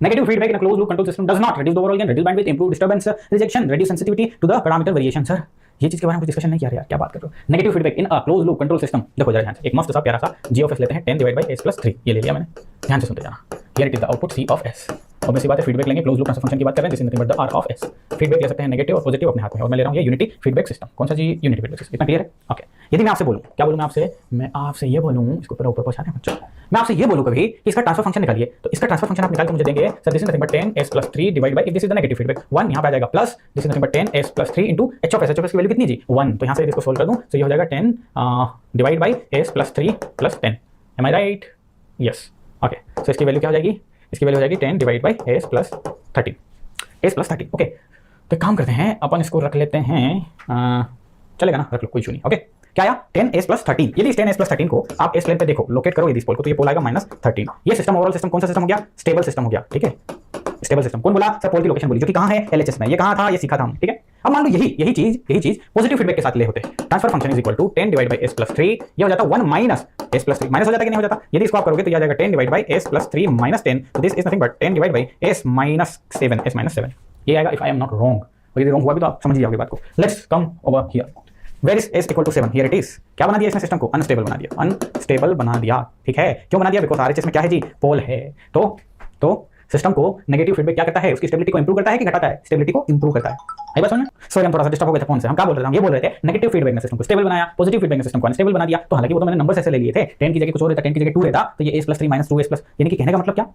Negative feedback in a closed loop control system does not reduce the overall gain, reduce bandwidth, improve disturbance rejection, reduce sensitivity to the parameter variation. Sir ये चीज के बारे में कुछ discussion नहीं किया यार, क्या बात कर रहे हो? Negative feedback in a close loop control system. देखो जरा ध्यान से, एक मस्त सा प्यारा सा g ऑफ s लेते हैं 10 डिवाइड बाय s प्लस 3, ये ले लिया मैंने, ध्यान से सुनते जाना। Here it is the output c of s। और मैं सी बात है फीडबैक लेंगे, क्लोज लूप ट्रांसफर फंक्शन की बात कर रहे हैं, this is nothing but the r of s। Feedback ले सकते हैं नेगेटिव और पॉजिटिव अपने हाथ में, और मैं ले रहा हूं ये यूनिटी फीडबैक सिस्टम। कौन सा जी? Unity feedback system. इतना क्लियर है? ओके। यदि मैं आपसे बोलूं, क्या बोलूं मैं आपसे ये बोलूं, इसको ऊपर पहुंचा दें बच्चों, मैं आपसे ये बोलूं कभी कि इसका ट्रांसफर फंक्शन निकालिए, तो इसका ट्रांसफर फंक्शन आप निकाल के मुझे देंगे sir this is nothing but 10s plus 3 divide by, this is the negative feedback 1 यहां पे आ जाएगा, plus this is nothing but 10s plus 3 into h of s की वैल्यू कितनी जी 1, तो यहां से इसको सोल्व कर दूं तो ये हो जाएगा 10 divide by s plus 3 plus 10। Am I right? Yes. Okay, so इसकी वैल्यू क्या हो जाएगी? इसकी वैल्यू हो जाएगी 10 divide by s plus 13, s plus 13। Okay, तो काम करते हैं अपन इसको रख लेते हैं, चलेगा ना? रख लो, कोई इशू नहीं। ओके, क्या आया? 10s plus 13। यदि इस 10s प्लस 13 को आप s प्लेन पे देखो, लोकेट करो यदि इस पोल को, तो ये पोल आएगा -13। ये सिस्टम ओवरऑल सिस्टम कौन सा सिस्टम हो गया? स्टेबल सिस्टम हो गया। ठीक है, स्टेबल सिस्टम। कौन बोला? सर पोल की लोकेशन बोली, जो कि कहां है? LHS में। ये कहां था? ये सीखा था हम। ठीक है, अब मान लो यही चीज पॉजिटिव फीडबैक के साथ ले होते, transfer function is equal to 10 divide by s plus 3, ये हो जाता 1 माइनस s प्लस 3, माइनस हो जाता कि नहीं हो जाता? यदि इसको आप करोगे तो ये आ जाएगा 10 divide by s plus 3 minus 10, तो this is nothing but 10 divide by s minus 7, s minus 7 ये आएगा, if I am not wrong. और यदि रॉन्ग हुआ भी तो आप समझ ही जाओगे बात को। Let's come over here, where is s equal to 7, here it is. क्या बना दिया इसने सिस्टम को? अनस्टेबल बना दिया, अनस्टेबल बना दिया। ठीक है, क्यों बना दिया? बिकॉज RHS में क्या है जी? पोल है। तो सिस्टम को नेगेटिव फीडबैक क्या करता है? उसकी स्टेबिलिटी को इंप्रूव करता है कि घटाता है? स्टेबिलिटी को इंप्रूव करता है। आई बात समझ में? सॉरी हम थोड़ा सा डिस्टर्ब हो गए थे फोन से। हम क्या बोल रहे थे? हम ये बोल रहे थे नेगेटिव फीडबैक ने सिस्टम को स्टेबल बनाया, पॉजिटिव फीडबैक ने सिस्टम को अनस्टेबल बना दिया। तो हालांकि वो तो मैंने नंबर्स ऐसे ले लिए थे, 10 की जगह कुछ और रहता, 10 की जगह 2 रहता, तो ये s plus 3 minus 2s plus, यानी कि कहने का मतलब क्या?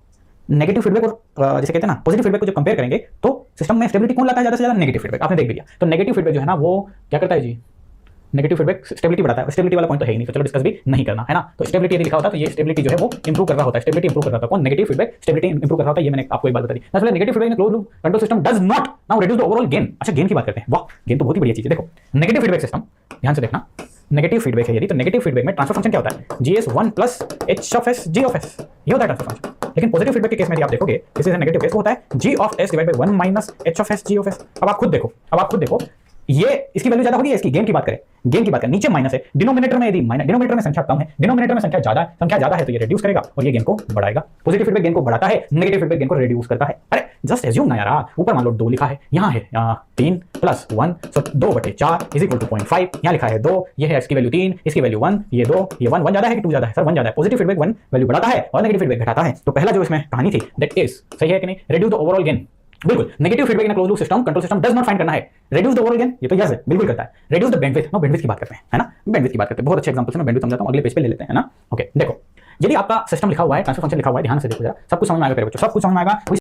नेगेटिव फीडबैक और जैसे कहते हैं ना पॉजिटिव फीडबैक को जब कंपेयर करेंगे तो सिस्टम में स्टेबिलिटी कौन लाता है ज्यादा से ज्यादा? Negative feedback. आपने देख भी लिया। तो नेगेटिव फीडबैक जो है ना वो क्या करता है जी? नेगेटिव फीडबैक स्टेबिलिटी बढ़ाता है। स्टेबिलिटी वाला पॉइंट तो है ही नहीं, तो चलो डिस्कस भी नहीं करना है ना। तो स्टेबिलिटी यदि लिखा होता तो ये स्टेबिलिटी जो है वो इंप्रूव कर रहा होता है, स्टेबिलिटी इंप्रूव कर रहा होता है। कौन? नेगेटिव फीडबैक स्टेबिलिटी इंप्रूव कर रहा होता है। ये मैंने आपको एक बात बता दी। मतलब negative feedback in closed loop control system does not now reduce the overall gain. अच्छा, गेन की बात करते हैं। वाह, गेन तो बहुत ही बढ़िया चीज है। देखो नेगेटिव फीडबैक सिस्टम, ध्यान से देखना, नेगेटिव फीडबैक है यदि, तो नेगेटिव फीडबैक में ट्रांसफर फंक्शन क्या होता है? GS 1 plus h of s g of s, ये होता है ट्रांसफर फंक्शन। लेकिन पॉजिटिव फीडबैक के केस में यदि आप देखोगे, this is a negative case, वो होता है g of s divide by 1 minus h of s g of s। अब आप खुद देखो ये इसकी वैल्यू ज्यादा होगी, इसकी गेन की बात करें, नीचे माइनस है, डिनोमिनेटर में यदि डिनोमिनेटर में संख्या कम है, डिनोमिनेटर में संख्या ज्यादा है तो ये रिड्यूस करेगा और ये गेन को बढ़ाएगा। पॉजिटिव फीडबैक गेन को बढ़ाता है, नेगेटिव फीडबैक गेन को रिड्यूस करता है। अरे जस्ट एज्यूम ना यार, ऊपर मान लो 2 लिखा है, यहाँ है 3 plus 1, so 2/4 is equal to 0.5, यहाँ लिखा है 2, ये है इसकी वैल्यू 3, इसकी वैल्यू 1, ये 2, ये 1 ज्यादा है कि 2 ज्यादा है? सर 1 ज्यादा है। पॉजिटिव फीडबैक 1 वैल्यू बढ़ाता है और नेगेटिव फीडबैक घटाता है। तो पहला जो इसमें कहानी थी दैट इज सही है कि नहीं? Reduce the overall gain. बिल्कुल, negative feedback in closed loop system control system does not find करना है रिड्यूस द ओवरऑल गेन, ये तो यस है, बिल्कुल करता है। Reduce the bandwidth, no bandwidth की बात करते हैं, है ना? बैंडविड्थ की बात करते हैं, बहुत अच्छे एग्जांपल से मैं बैंडविड्थ समझाता हूं, अगले पेज पे ले लेते हैं, है ना? ओके, देखो यदि आपका सिस्टम लिखा हुआ है, ट्रांसफर फंक्शन लिखा हुआ है, ध्यान से देखो जरा, सब कुछ समझ में आएगा तेरे बच्चों, सब कुछ समझ में आएगा।